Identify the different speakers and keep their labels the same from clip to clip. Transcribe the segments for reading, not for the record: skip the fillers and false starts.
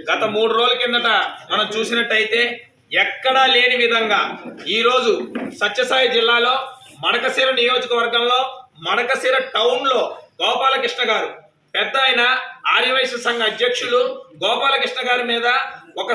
Speaker 1: గత 3 రోజుల కిందట మనం చూసినట్టయితే ఎక్కడా లేని విధంగా ఈరోజు సత్యసాయి జిల్లాలో మడకశిర నియోజకవర్గంలో మడకశిర టౌన్లో గోపాలకృష్ణ గారు పెద్ద ఆయన ఆర్యవైశ్య సంఘ అధ్యక్షులు గోపాలకృష్ణ గారి మీద ఒక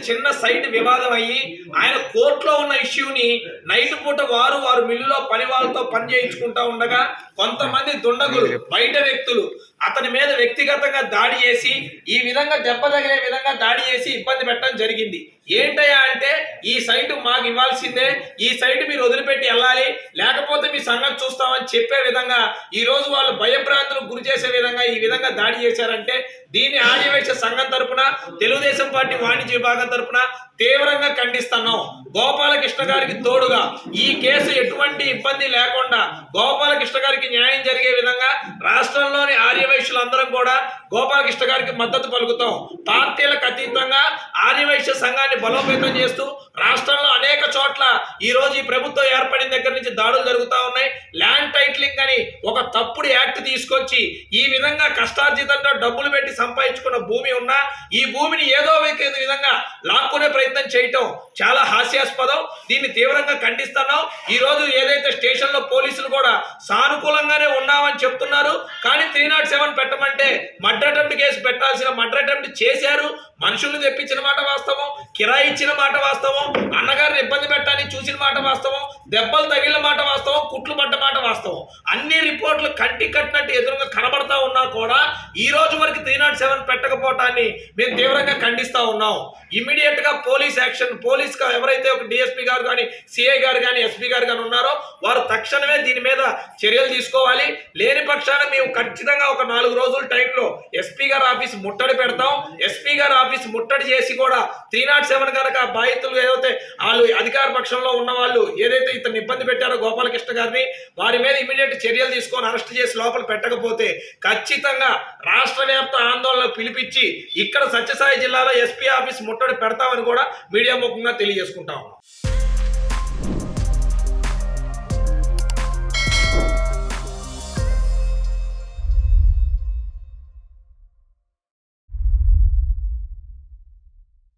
Speaker 1: చిన్న సైట్ వివాదం అయ్యి ఆయన కోర్టులో ఉన్న ఇష్యూని నైట్ పూట వారు మిల్లులో పని వాళ్ళతో పని చేయించుకుంటా ఉండగా కొంతమంది దుండగులు బయట వ్యక్తులు అతని మీద వ్యక్తిగతంగా దాడి చేసి ఈ విధంగా దెబ్బ తగిలే విధంగా దాడి చేసి ఇబ్బంది పెట్టడం జరిగింది. ఏంటయ్యా అంటే ఈ సైటు మాకు ఇవ్వాల్సిందే, ఈ సైటు మీరు వదిలిపెట్టి వెళ్ళాలి, లేకపోతే మీ సంగతి చూస్తామని చెప్పే విధంగా ఈ రోజు వాళ్ళు భయభ్రాంతులకు గురి చేసే విధంగా ఈ విధంగా దాడి చేశారంటే దీన్ని ఆర్యవైశ్య సంఘం తరపున తెలుగుదేశం పార్టీ వాణిజ్య విభాగం తరపున తీవ్రంగా ఖండిస్తున్నాం. గోపాలకృష్ణ గారికి తోడుగా ఈ కేసు ఎటువంటి ఇబ్బంది లేకుండా గోపాలకృష్ణ గారికి న్యాయం జరిగే విధంగా రాష్ట్రంలోని ఆర్యవైశ్యులందరం కూడా గోపాలకృష్ణ గారికి మద్దతు పలుకుతాం. పార్టీలకు అతీతంగా ఆర్యవైశ్య సంఘాన్ని బలోపేతం చేస్తూ రాష్ట్రంలో అనేక చోట్ల ఈ రోజు ఈ ప్రభుత్వం ఏర్పడిన దగ్గర నుంచి దాడులు జరుగుతూ ఉన్నాయి. ల్యాండ్ టైటిలింగ్ అని ఒక తప్పుడు యాక్ట్ తీసుకొచ్చి ఈ విధంగా కష్టార్జితంగా డబ్బులు పెట్టి సంపాదించుకున్న భూమి ఉన్నా ఈ భూమిని ఏదో విధంగా లాక్కునే ప్రయత్నం చేయటం చాలా హాస్యాస్పదం. దీన్ని తీవ్రంగా ఖండిస్తున్నాం. ఈ రోజు ఏదైతే స్టేషన్ లో పోలీసులు కూడా సానుకూలంగానే ఉన్నామని చెప్తున్నారు, కానీ 307 పెట్టమంటే మర్డర్ అటెంప్ట్ కేసు పెట్టాల్సిన మర్డర్ అటెంప్ట్ చేశారు. మనుషులను తెప్పించిన మాట వాస్తవం, కిరాయి ఇచ్చిన మాట వాస్తవం, అన్నగారిని ఇబ్బంది పెట్టాలని చూసిన మాట వాస్తవం, దెబ్బలు తగిలిన మాట వాస్తవం, కుట్లు పడ్డ మాట వాస్తవం. అన్ని రిపోర్ట్లు కంటి కట్టినట్టు ఎదురుగా కనబడతా ఉన్నా కూడా ఈ రోజు వరకు 307 పెట్టకపోవటాన్ని మేము తీవ్రంగా ఖండిస్తా ఉన్నాం. ఇమ్మీడియట్ గా పోలీస్ యాక్షన్, పోలీస్ ఎవరైతే ఒక డిఎస్పీ గారు కానీ సిఐ గారు కానీ ఎస్పీ గారు కానీ ఉన్నారో వారు తక్షణమే దీని మీద చర్యలు తీసుకోవాలి. లేని పక్షాన మేము ఖచ్చితంగా ఒక 4 రోజుల టైంలో ఎస్పీ గారి ఆఫీస్ ముట్టడి పెడతాం. ఎస్పీ గారి ఆఫీస్ ముట్టడి చేసి కూడా 307 కనుక బాధితులు ఏదైతే వాళ్ళు అధికార పక్షంలో ఉన్న వాళ్ళు ఏదైతే ఇతను ఇబ్బంది పెట్టారో గోపాలకృష్ణ గారిని వారి మీద ఇమ్మీడియట్ చర్యలు తీసుకొని అరెస్ట్ చేసి లోపల పెట్టకపోతే ఖచ్చితంగా రాష్ట్ర వ్యాప్త ఆందోళన పిలిపించి ఇక్కడ సత్యసాయి జిల్లాలో ఎస్పీ ఆఫీస్ ముట్టడి పెడతామని కూడా మీడియా ముఖంగా తెలియజేసుకుంటా ఉన్నాం.